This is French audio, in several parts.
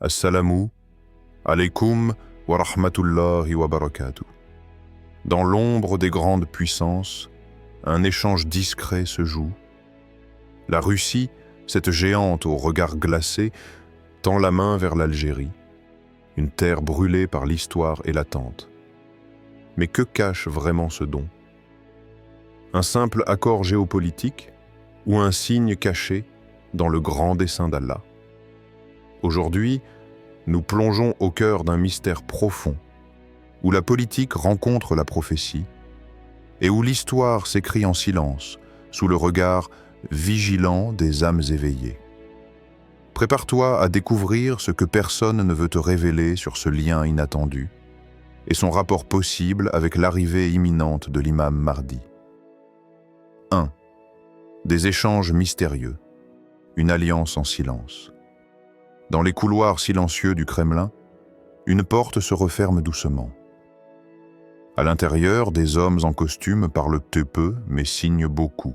Assalamu alaikum wa rahmatullahi wa barakatuh. Dans l'ombre des grandes puissances, un échange discret se joue. La Russie, cette géante au regard glacé, tend la main vers l'Algérie, une terre brûlée par l'histoire et l'attente. Mais que cache vraiment ce don? Un simple accord géopolitique ou un signe caché dans le grand dessein d'Allah? Aujourd'hui, nous plongeons au cœur d'un mystère profond, où la politique rencontre la prophétie, et où l'histoire s'écrit en silence, sous le regard vigilant des âmes éveillées. Prépare-toi à découvrir ce que personne ne veut te révéler sur ce lien inattendu, et son rapport possible avec l'arrivée imminente de l'imam Mahdi. 1. Des échanges mystérieux, une alliance en silence. Dans les couloirs silencieux du Kremlin, une porte se referme doucement. À l'intérieur, des hommes en costume parlent peu mais signent beaucoup.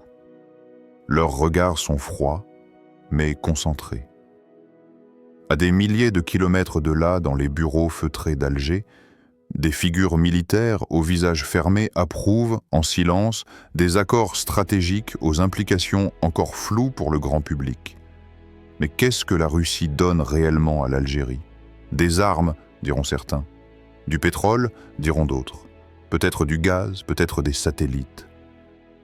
Leurs regards sont froids, mais concentrés. À des milliers de kilomètres de là, dans les bureaux feutrés d'Alger, des figures militaires au visage fermé approuvent, en silence, des accords stratégiques aux implications encore floues pour le grand public. Mais qu'est-ce que la Russie donne réellement à l'Algérie? Des armes, diront certains. Du pétrole, diront d'autres. Peut-être du gaz, peut-être des satellites.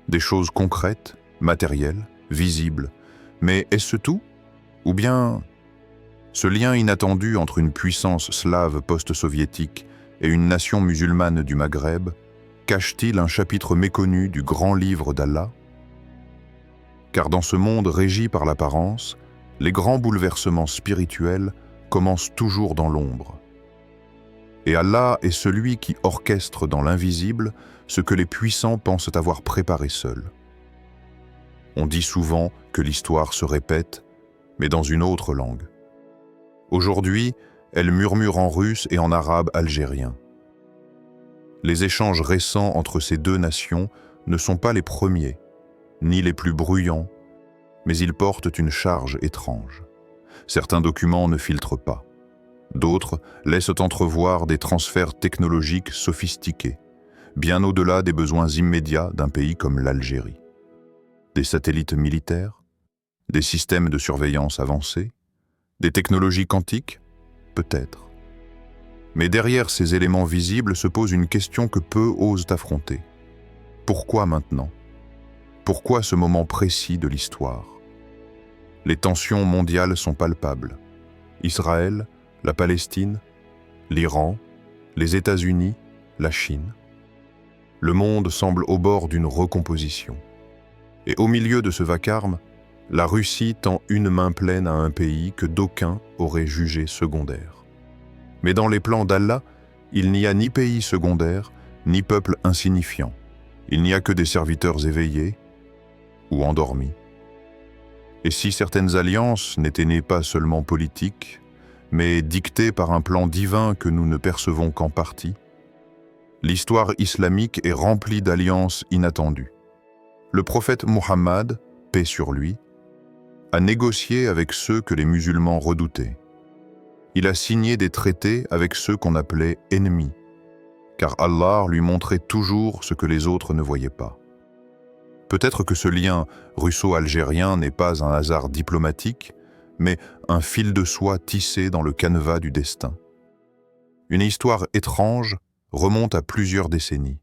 Des choses concrètes, matérielles, visibles. Mais est-ce tout? Ou bien ce lien inattendu entre une puissance slave post-soviétique et une nation musulmane du Maghreb cache-t-il un chapitre méconnu du grand livre d'Allah? Car dans ce monde régi par l'apparence, les grands bouleversements spirituels commencent toujours dans l'ombre. Et Allah est celui qui orchestre dans l'invisible ce que les puissants pensent avoir préparé seuls. On dit souvent que l'histoire se répète, mais dans une autre langue. Aujourd'hui, elle murmure en russe et en arabe algérien. Les échanges récents entre ces deux nations ne sont pas les premiers, ni les plus bruyants, mais ils portent une charge étrange. Certains documents ne filtrent pas. D'autres laissent entrevoir des transferts technologiques sophistiqués, bien au-delà des besoins immédiats d'un pays comme l'Algérie. Des satellites militaires, des systèmes de surveillance avancés, des technologies quantiques, peut-être. Mais derrière ces éléments visibles se pose une question que peu osent affronter. Pourquoi maintenant? Pourquoi ce moment précis de l'histoire? Les tensions mondiales sont palpables. Israël, la Palestine, l'Iran, les États-Unis, la Chine. Le monde semble au bord d'une recomposition. Et au milieu de ce vacarme, la Russie tend une main pleine à un pays que d'aucuns auraient jugé secondaire. Mais dans les plans d'Allah, il n'y a ni pays secondaire, ni peuple insignifiant. Il n'y a que des serviteurs éveillés ou endormis. Et si certaines alliances n'étaient nées pas seulement politiques, mais dictées par un plan divin que nous ne percevons qu'en partie, l'histoire islamique est remplie d'alliances inattendues. Le prophète Muhammad, paix sur lui, a négocié avec ceux que les musulmans redoutaient. Il a signé des traités avec ceux qu'on appelait ennemis, car Allah lui montrait toujours ce que les autres ne voyaient pas. Peut-être que ce lien russo-algérien n'est pas un hasard diplomatique, mais un fil de soie tissé dans le canevas du destin. Une histoire étrange remonte à plusieurs décennies.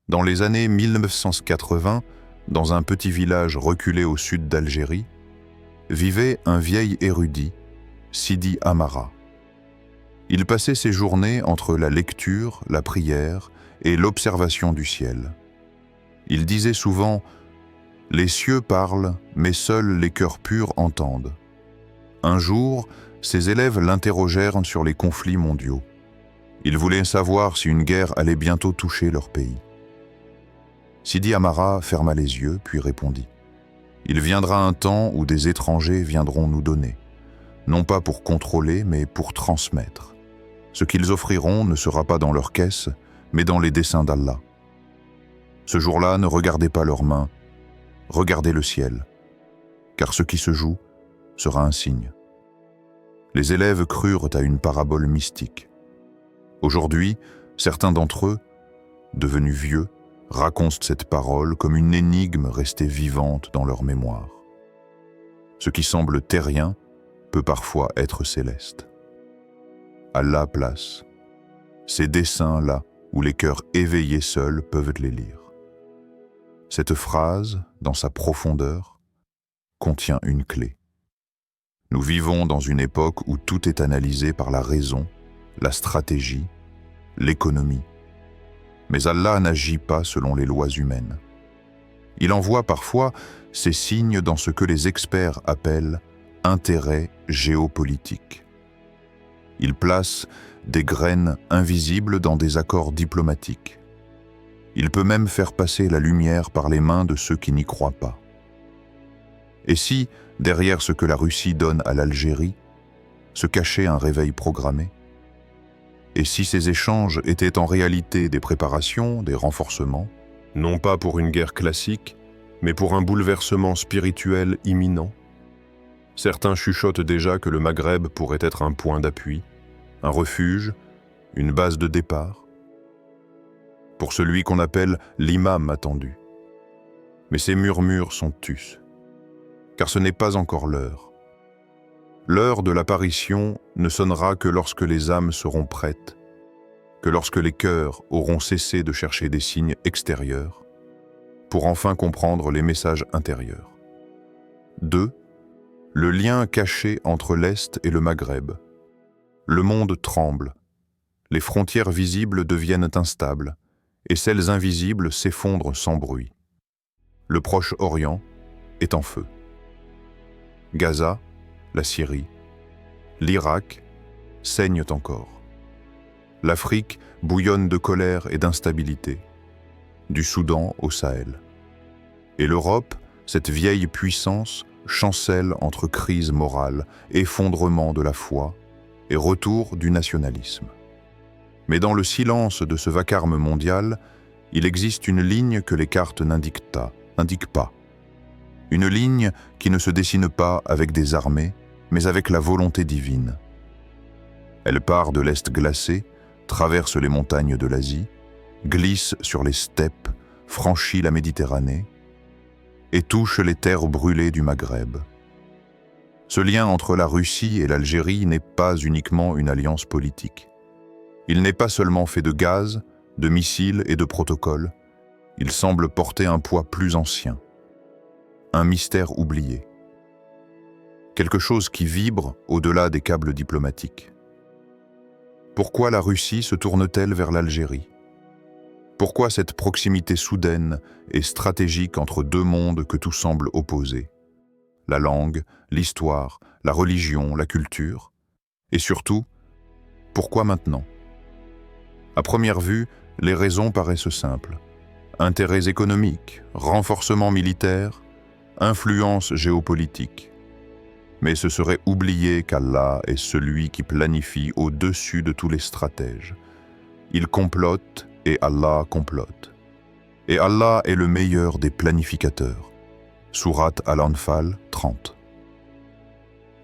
Dans les années 1980, dans un petit village reculé au sud d'Algérie, vivait un vieil érudit, Sidi Amara. Il passait ses journées entre la lecture, la prière et l'observation du ciel. Il disait souvent « Les cieux parlent, mais seuls les cœurs purs entendent ». Un jour, ses élèves l'interrogèrent sur les conflits mondiaux. Ils voulaient savoir si une guerre allait bientôt toucher leur pays. Sidi Amara ferma les yeux, puis répondit « Il viendra un temps où des étrangers viendront nous donner, non pas pour contrôler, mais pour transmettre. Ce qu'ils offriront ne sera pas dans leur caisse, mais dans les desseins d'Allah. Ce jour-là, ne regardez pas leurs mains, regardez le ciel, car ce qui se joue sera un signe. » Les élèves crurent à une parabole mystique. Aujourd'hui, certains d'entre eux, devenus vieux, racontent cette parole comme une énigme restée vivante dans leur mémoire. Ce qui semble terrien peut parfois être céleste. Allah place ces dessins là où les cœurs éveillés seuls peuvent les lire. Cette phrase, dans sa profondeur, contient une clé. Nous vivons dans une époque où tout est analysé par la raison, la stratégie, l'économie. Mais Allah n'agit pas selon les lois humaines. Il envoie parfois ces signes dans ce que les experts appellent intérêt géopolitique. Il place des graines invisibles dans des accords diplomatiques. Il peut même faire passer la lumière par les mains de ceux qui n'y croient pas. Et si, derrière ce que la Russie donne à l'Algérie, se cachait un réveil programmé? Et si ces échanges étaient en réalité des préparations, des renforcements, non pas pour une guerre classique, mais pour un bouleversement spirituel imminent? Certains chuchotent déjà que le Maghreb pourrait être un point d'appui, un refuge, une base de départ, pour celui qu'on appelle l'imam attendu. Mais ces murmures sont tus, car ce n'est pas encore l'heure. L'heure de l'apparition ne sonnera que lorsque les âmes seront prêtes, que lorsque les cœurs auront cessé de chercher des signes extérieurs, pour enfin comprendre les messages intérieurs. 2. Le lien caché entre l'Est et le Maghreb. Le monde tremble, les frontières visibles deviennent instables, et celles invisibles s'effondrent sans bruit. Le Proche-Orient est en feu. Gaza, la Syrie, l'Irak saignent encore. L'Afrique bouillonne de colère et d'instabilité, du Soudan au Sahel. Et l'Europe, cette vieille puissance, chancelle entre crise morale, effondrement de la foi et retour du nationalisme. Mais dans le silence de ce vacarme mondial, il existe une ligne que les cartes n'indiquent pas. Une ligne qui ne se dessine pas avec des armées, mais avec la volonté divine. Elle part de l'Est glacé, traverse les montagnes de l'Asie, glisse sur les steppes, franchit la Méditerranée et touche les terres brûlées du Maghreb. Ce lien entre la Russie et l'Algérie n'est pas uniquement une alliance politique. Il n'est pas seulement fait de gaz, de missiles et de protocoles. Il semble porter un poids plus ancien. Un mystère oublié. Quelque chose qui vibre au-delà des câbles diplomatiques. Pourquoi la Russie se tourne-t-elle vers l'Algérie? Pourquoi cette proximité soudaine et stratégique entre deux mondes que tout semble opposer? La langue, l'histoire, la religion, la culture. Et surtout, pourquoi maintenant? À première vue, les raisons paraissent simples. Intérêts économiques, renforcement militaire, influence géopolitique. Mais ce serait oublier qu'Allah est celui qui planifie au-dessus de tous les stratèges. Il complote et Allah complote. Et Allah est le meilleur des planificateurs. Sourate Al-Anfal 30.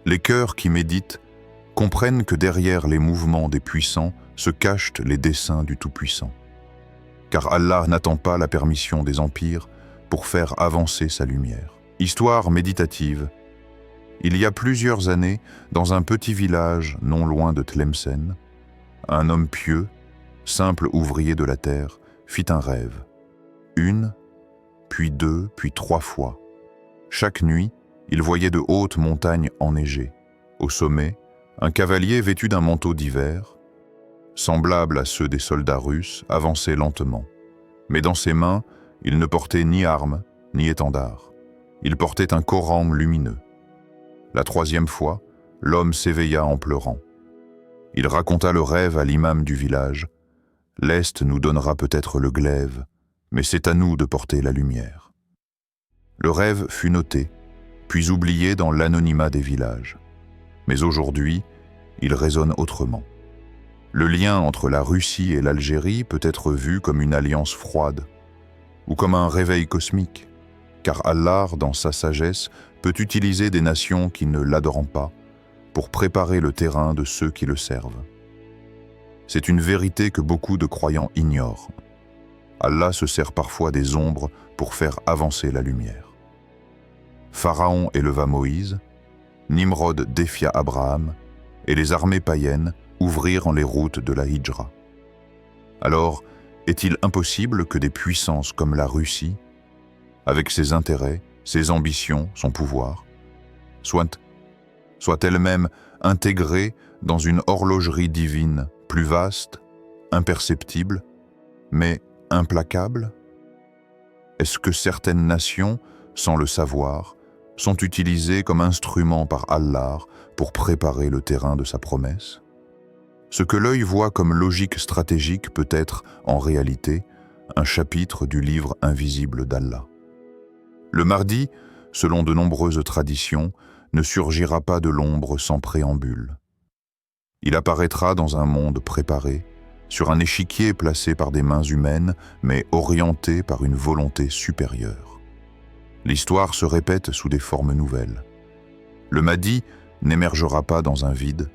Les cœurs qui méditent comprennent que derrière les mouvements des puissants se cachent les desseins du Tout-Puissant. Car Allah n'attend pas la permission des empires pour faire avancer sa lumière. Histoire méditative. Il y a plusieurs années, dans un petit village non loin de Tlemcen, un homme pieux, simple ouvrier de la terre, fit un rêve. Une, puis deux, puis trois fois. Chaque nuit, il voyait de hautes montagnes enneigées. Au sommet, un cavalier vêtu d'un manteau d'hiver, semblable à ceux des soldats russes, avançait lentement. Mais dans ses mains, il ne portait ni armes, ni étendard. Il portait un Coran lumineux. La troisième fois, l'homme s'éveilla en pleurant. Il raconta le rêve à l'imam du village. « L'Est nous donnera peut-être le glaive, mais c'est à nous de porter la lumière. » Le rêve fut noté, puis oublié dans l'anonymat des villages. Mais aujourd'hui, il résonne autrement. Le lien entre la Russie et l'Algérie peut être vu comme une alliance froide, ou comme un réveil cosmique, car Allah, dans sa sagesse, peut utiliser des nations qui ne l'adorent pas pour préparer le terrain de ceux qui le servent. C'est une vérité que beaucoup de croyants ignorent. Allah se sert parfois des ombres pour faire avancer la lumière. Pharaon éleva Moïse, Nimrod défia Abraham, et les armées païennes ouvrirent les routes de la Hijra. Alors, est-il impossible que des puissances comme la Russie, avec ses intérêts, ses ambitions, son pouvoir, soit elle-même intégrée dans une horlogerie divine plus vaste, imperceptible, mais implacable? Est-ce que certaines nations, sans le savoir, sont utilisées comme instruments par Allah pour préparer le terrain de sa promesse? Ce que l'œil voit comme logique stratégique peut être, en réalité, un chapitre du livre invisible d'Allah. Le Mahdi, selon de nombreuses traditions, ne surgira pas de l'ombre sans préambule. Il apparaîtra dans un monde préparé, sur un échiquier placé par des mains humaines, mais orienté par une volonté supérieure. L'histoire se répète sous des formes nouvelles. Le Mahdi n'émergera pas dans un vide,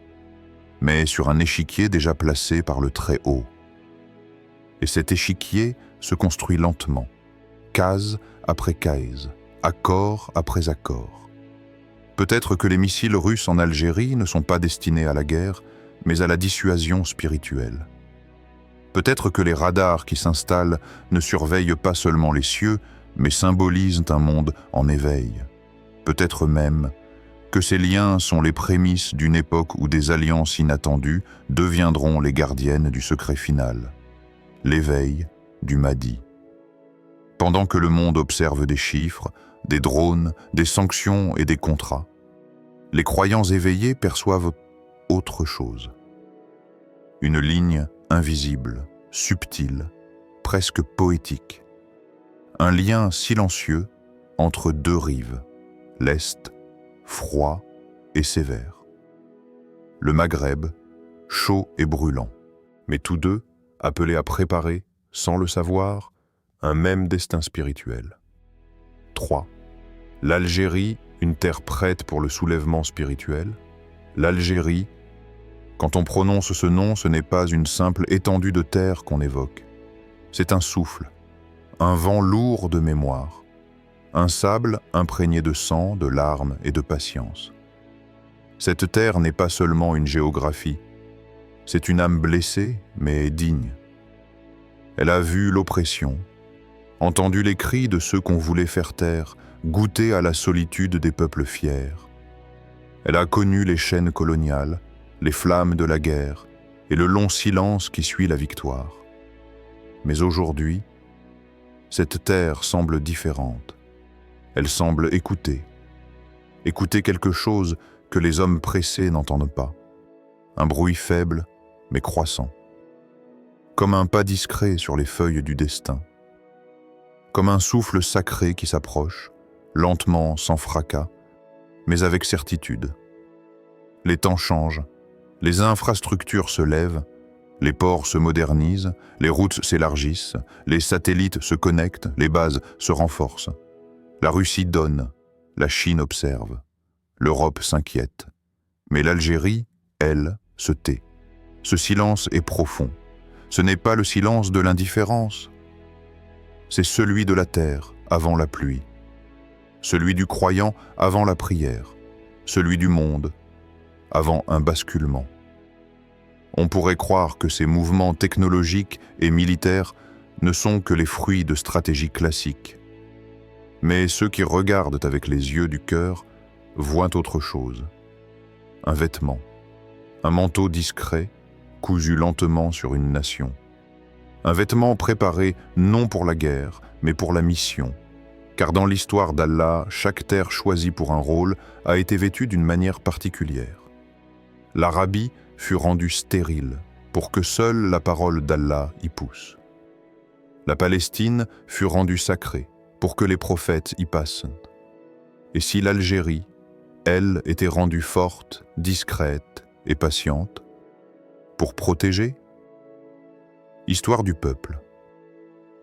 mais sur un échiquier déjà placé par le Très-Haut. Et cet échiquier se construit lentement, case après case, accord après accord. Peut-être que les missiles russes en Algérie ne sont pas destinés à la guerre, mais à la dissuasion spirituelle. Peut-être que les radars qui s'installent ne surveillent pas seulement les cieux, mais symbolisent un monde en éveil. Peut-être même que ces liens sont les prémices d'une époque où des alliances inattendues deviendront les gardiennes du secret final, l'éveil du Mahdi. Pendant que le monde observe des chiffres, des drones, des sanctions et des contrats, les croyants éveillés perçoivent autre chose. Une ligne invisible, subtile, presque poétique. Un lien silencieux entre deux rives, l'Est, froid et sévère. Le Maghreb, chaud et brûlant, mais tous deux appelés à préparer, sans le savoir, un même destin spirituel. 3. L'Algérie, une terre prête pour le soulèvement spirituel. L'Algérie, quand on prononce ce nom, ce n'est pas une simple étendue de terre qu'on évoque. C'est un souffle, un vent lourd de mémoire, un sable imprégné de sang, de larmes et de patience. Cette terre n'est pas seulement une géographie, c'est une âme blessée, mais digne. Elle a vu l'oppression, entendu les cris de ceux qu'on voulait faire taire, goûté à la solitude des peuples fiers. Elle a connu les chaînes coloniales, les flammes de la guerre et le long silence qui suit la victoire. Mais aujourd'hui, cette terre semble différente. Elle semble écouter quelque chose que les hommes pressés n'entendent pas. Un bruit faible, mais croissant. Comme un pas discret sur les feuilles du destin. Comme un souffle sacré qui s'approche, lentement, sans fracas, mais avec certitude. Les temps changent, les infrastructures se lèvent, les ports se modernisent, les routes s'élargissent, les satellites se connectent, les bases se renforcent. La Russie donne, la Chine observe, l'Europe s'inquiète. Mais l'Algérie, elle, se tait. Ce silence est profond. Ce n'est pas le silence de l'indifférence. C'est celui de la terre avant la pluie. Celui du croyant avant la prière. Celui du monde avant un basculement. On pourrait croire que ces mouvements technologiques et militaires ne sont que les fruits de stratégies classiques. Mais ceux qui regardent avec les yeux du cœur voient autre chose. Un vêtement, un manteau discret, cousu lentement sur une nation. Un vêtement préparé non pour la guerre, mais pour la mission. Car dans l'histoire d'Allah, chaque terre choisie pour un rôle a été vêtue d'une manière particulière. L'Arabie fut rendue stérile pour que seule la parole d'Allah y pousse. La Palestine fut rendue sacrée pour que les prophètes y passent. Et si l'Algérie, elle, était rendue forte, discrète et patiente, pour protéger? Histoire du peuple.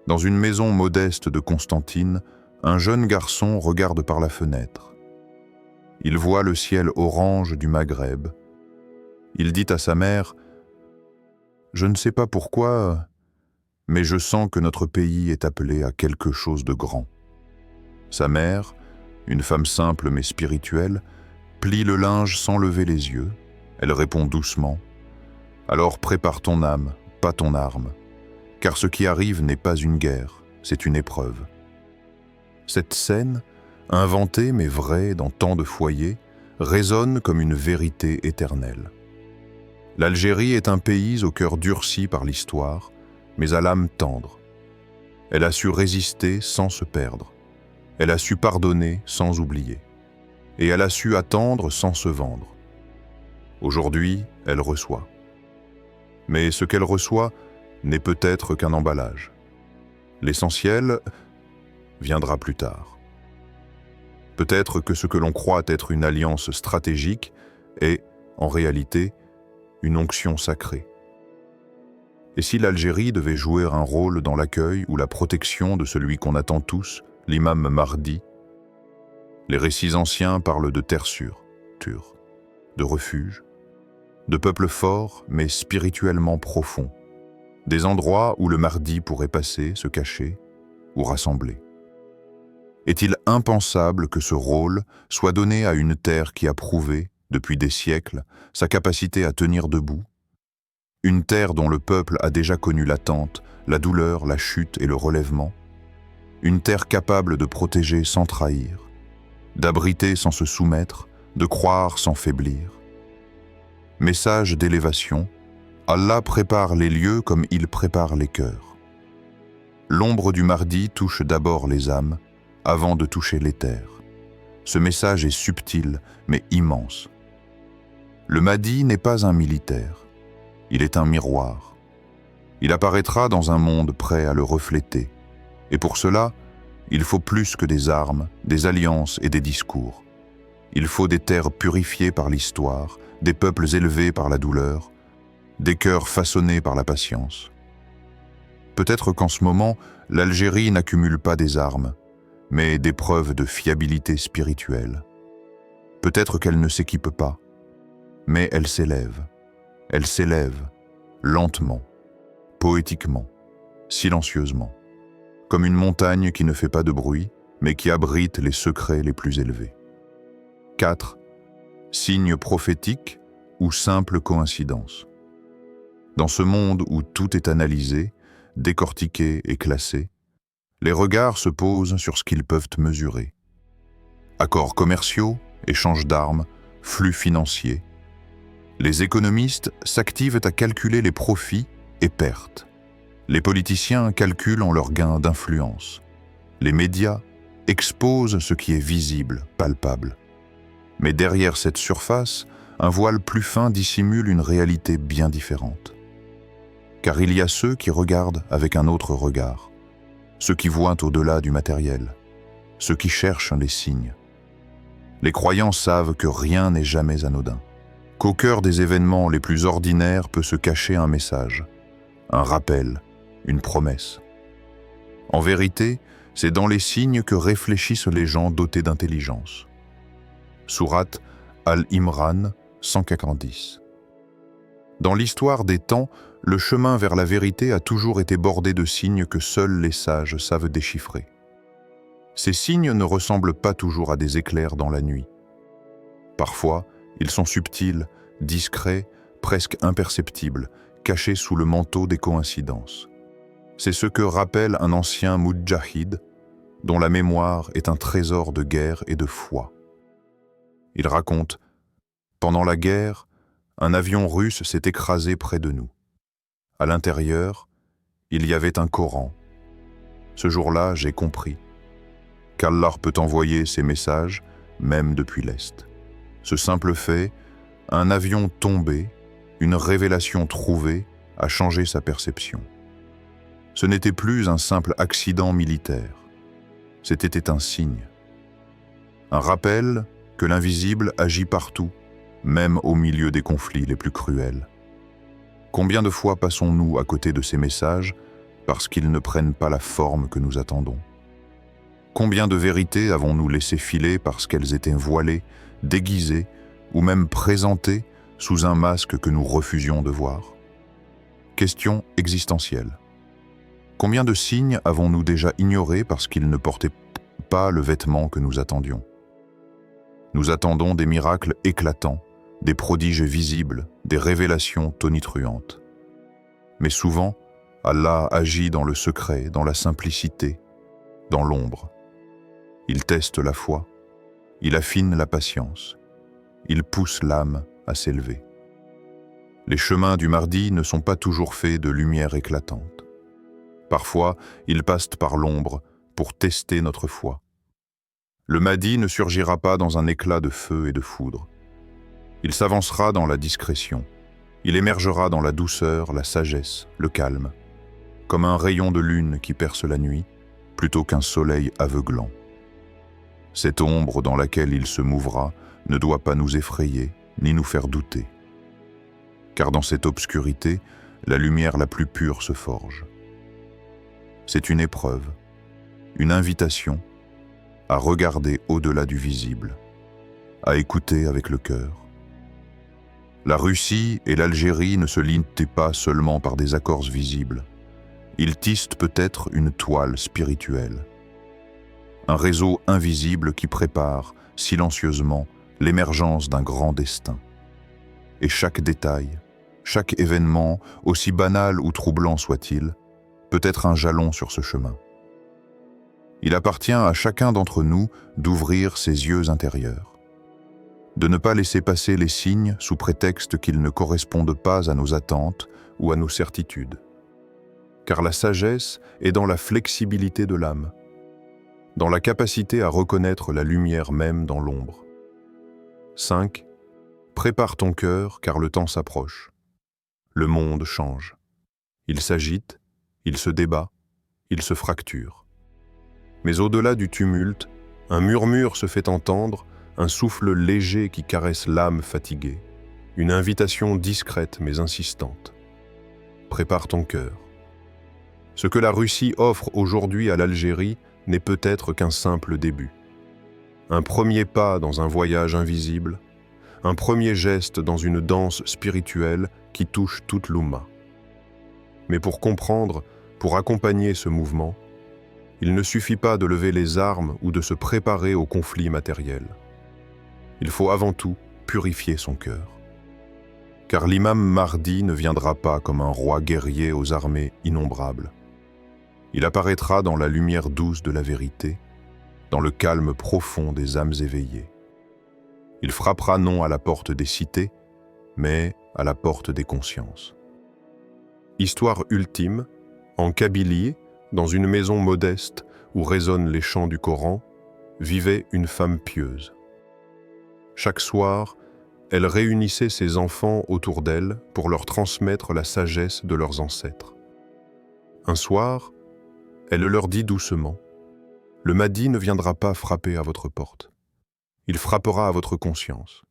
Dans une maison modeste de Constantine, un jeune garçon regarde par la fenêtre. Il voit le ciel orange du Maghreb. Il dit à sa mère « Je ne sais pas pourquoi, mais je sens que notre pays est appelé à quelque chose de grand. » Sa mère, une femme simple mais spirituelle, plie le linge sans lever les yeux. Elle répond doucement « Alors prépare ton âme, pas ton arme, car ce qui arrive n'est pas une guerre, c'est une épreuve. » Cette scène, inventée mais vraie dans tant de foyers, résonne comme une vérité éternelle. L'Algérie est un pays au cœur durci par l'histoire, mais à l'âme tendre. Elle a su résister sans se perdre. Elle a su pardonner sans oublier. Et elle a su attendre sans se vendre. Aujourd'hui, elle reçoit. Mais ce qu'elle reçoit n'est peut-être qu'un emballage. L'essentiel viendra plus tard. Peut-être que ce que l'on croit être une alliance stratégique est, en réalité, une onction sacrée. Et si l'Algérie devait jouer un rôle dans l'accueil ou la protection de celui qu'on attend tous, l'imam Mahdi, les récits anciens parlent de terre sûre, de refuge, de peuples forts mais spirituellement profonds, des endroits où le Mahdi pourrait passer, se cacher ou rassembler. Est-il impensable que ce rôle soit donné à une terre qui a prouvé, depuis des siècles, sa capacité à tenir debout? Une terre dont le peuple a déjà connu l'attente, la douleur, la chute et le relèvement? Une terre capable de protéger sans trahir, d'abriter sans se soumettre, de croire sans faiblir? Message d'élévation, Allah prépare les lieux comme il prépare les cœurs. L'ombre du Mahdi touche d'abord les âmes, avant de toucher l'éther. Ce message est subtil, mais immense. Le Mahdi n'est pas un militaire, il est un miroir. Il apparaîtra dans un monde prêt à le refléter. Et pour cela, il faut plus que des armes, des alliances et des discours. Il faut des terres purifiées par l'histoire, des peuples élevés par la douleur, des cœurs façonnés par la patience. Peut-être qu'en ce moment, l'Algérie n'accumule pas des armes, mais des preuves de fiabilité spirituelle. Peut-être qu'elle ne s'équipe pas, mais elle s'élève. Elle s'élève, lentement, poétiquement, silencieusement, comme une montagne qui ne fait pas de bruit, mais qui abrite les secrets les plus élevés. 4. Signe prophétique ou simple coïncidence. Dans ce monde où tout est analysé, décortiqué et classé, les regards se posent sur ce qu'ils peuvent mesurer. Accords commerciaux, échanges d'armes, flux financiers. Les économistes s'activent à calculer les profits et pertes. Les politiciens calculent leurs gains d'influence. Les médias exposent ce qui est visible, palpable. Mais derrière cette surface, un voile plus fin dissimule une réalité bien différente. Car il y a ceux qui regardent avec un autre regard, ceux qui voient au-delà du matériel, ceux qui cherchent les signes. Les croyants savent que rien n'est jamais anodin, qu'au cœur des événements les plus ordinaires peut se cacher un message, un rappel, une promesse. En vérité, c'est dans les signes que réfléchissent les gens dotés d'intelligence. Sourate Al-Imran 190. Dans l'histoire des temps, le chemin vers la vérité a toujours été bordé de signes que seuls les sages savent déchiffrer. Ces signes ne ressemblent pas toujours à des éclairs dans la nuit. Parfois, ils sont subtils, discrets, presque imperceptibles, cachés sous le manteau des coïncidences. C'est ce que rappelle un ancien moudjahid, dont la mémoire est un trésor de guerre et de foi. Il raconte « Pendant la guerre, un avion russe s'est écrasé près de nous. À l'intérieur, il y avait un Coran. Ce jour-là, j'ai compris qu'Allah peut envoyer ses messages, même depuis l'Est. Ce simple fait, un avion tombé, une révélation trouvée, a changé sa perception. Ce n'était plus un simple accident militaire. C'était un signe. Un rappel que l'invisible agit partout, même au milieu des conflits les plus cruels. Combien de fois passons-nous à côté de ces messages parce qu'ils ne prennent pas la forme que nous attendons? Combien de vérités avons-nous laissé filer parce qu'elles étaient voilées, déguisés ou même présentés sous un masque que nous refusions de voir? Question existentielle. Combien de signes avons-nous déjà ignorés parce qu'ils ne portaient pas le vêtement que nous attendions? Nous attendons des miracles éclatants, des prodiges visibles, des révélations tonitruantes. Mais souvent, Allah agit dans le secret, dans la simplicité, dans l'ombre. Il teste la foi, il affine la patience, il pousse l'âme à s'élever. Les chemins du Mahdi ne sont pas toujours faits de lumière éclatante. Parfois, ils passent par l'ombre pour tester notre foi. Le Mahdi ne surgira pas dans un éclat de feu et de foudre. Il s'avancera dans la discrétion. Il émergera dans la douceur, la sagesse, le calme, comme un rayon de lune qui perce la nuit, plutôt qu'un soleil aveuglant. Cette ombre dans laquelle il se mouvra ne doit pas nous effrayer, ni nous faire douter. Car dans cette obscurité, la lumière la plus pure se forge. C'est une épreuve, une invitation à regarder au-delà du visible, à écouter avec le cœur. La Russie et l'Algérie ne se limitent pas seulement par des accords visibles. Ils tissent peut-être une toile spirituelle. Un réseau invisible qui prépare, silencieusement, l'émergence d'un grand destin. Et chaque détail, chaque événement, aussi banal ou troublant soit-il, peut être un jalon sur ce chemin. Il appartient à chacun d'entre nous d'ouvrir ses yeux intérieurs, de ne pas laisser passer les signes sous prétexte qu'ils ne correspondent pas à nos attentes ou à nos certitudes. Car la sagesse est dans la flexibilité de l'âme, dans la capacité à reconnaître la lumière même dans l'ombre. 5. Prépare ton cœur car le temps s'approche. Le monde change. Il s'agite, il se débat, il se fracture. Mais au-delà du tumulte, un murmure se fait entendre, un souffle léger qui caresse l'âme fatiguée, une invitation discrète mais insistante. Prépare ton cœur. Ce que la Russie offre aujourd'hui à l'Algérie n'est peut-être qu'un simple début. Un premier pas dans un voyage invisible, un premier geste dans une danse spirituelle qui touche toute l'Oumma. Mais pour comprendre, pour accompagner ce mouvement, il ne suffit pas de lever les armes ou de se préparer au conflit matériel. Il faut avant tout purifier son cœur. Car l'imam Mahdi ne viendra pas comme un roi guerrier aux armées innombrables. Il apparaîtra dans la lumière douce de la vérité, dans le calme profond des âmes éveillées. Il frappera non à la porte des cités, mais à la porte des consciences. Histoire ultime, en Kabylie, dans une maison modeste où résonnent les chants du Coran, vivait une femme pieuse. Chaque soir, elle réunissait ses enfants autour d'elle pour leur transmettre la sagesse de leurs ancêtres. Un soir, elle leur dit doucement : « Le Mahdi ne viendra pas frapper à votre porte. Il frappera à votre conscience.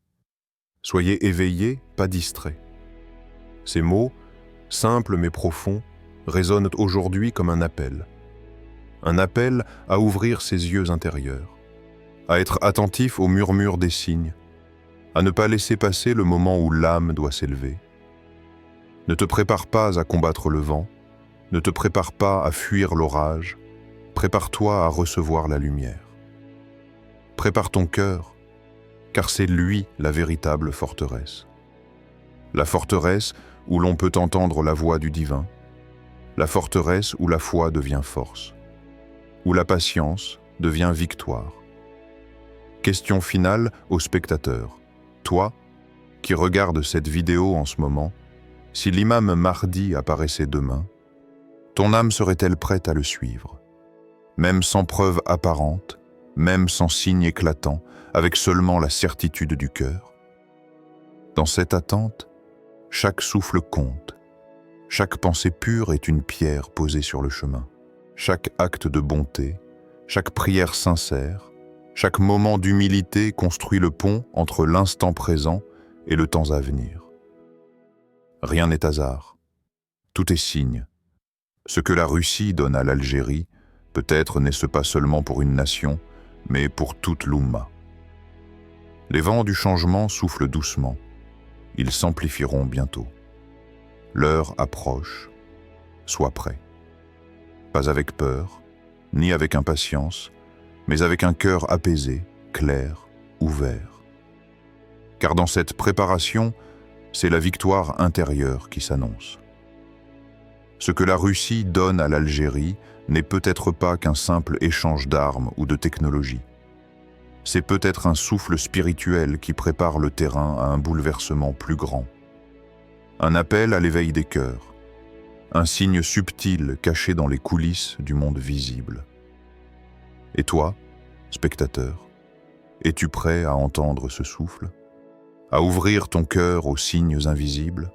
Soyez éveillés, pas distraits. » Ces mots, simples mais profonds, résonnent aujourd'hui comme un appel. Un appel à ouvrir ses yeux intérieurs, à être attentif au murmure des signes, à ne pas laisser passer le moment où l'âme doit s'élever. Ne te prépare pas à combattre le vent, ne te prépare pas à fuir l'orage, prépare-toi à recevoir la lumière. Prépare ton cœur, car c'est lui la véritable forteresse. La forteresse où l'on peut entendre la voix du divin, la forteresse où la foi devient force, où la patience devient victoire. Question finale aux spectateurs. Toi, qui regardes cette vidéo en ce moment, si l'imam Mahdi apparaissait demain, ton âme serait-elle prête à le suivre? Même sans preuve apparente, même sans signe éclatant, avec seulement la certitude du cœur? Dans cette attente, chaque souffle compte. Chaque pensée pure est une pierre posée sur le chemin. Chaque acte de bonté, chaque prière sincère, chaque moment d'humilité construit le pont entre l'instant présent et le temps à venir. Rien n'est hasard. Tout est signe. Ce que la Russie donne à l'Algérie, peut-être n'est-ce pas seulement pour une nation, mais pour toute l'Oumma. Les vents du changement soufflent doucement. Ils s'amplifieront bientôt. L'heure approche. Sois prêt. Pas avec peur, ni avec impatience, mais avec un cœur apaisé, clair, ouvert. Car dans cette préparation, c'est la victoire intérieure qui s'annonce. Ce que la Russie donne à l'Algérie n'est peut-être pas qu'un simple échange d'armes ou de technologies. C'est peut-être un souffle spirituel qui prépare le terrain à un bouleversement plus grand. Un appel à l'éveil des cœurs, un signe subtil caché dans les coulisses du monde visible. Et toi, spectateur, es-tu prêt à entendre ce souffle, à ouvrir ton cœur aux signes invisibles?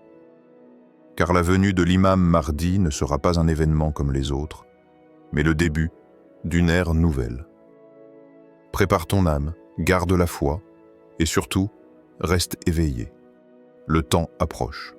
Car la venue de l'imam Mahdi ne sera pas un événement comme les autres, mais le début d'une ère nouvelle. Prépare ton âme, garde la foi, et surtout, reste éveillé. Le temps approche.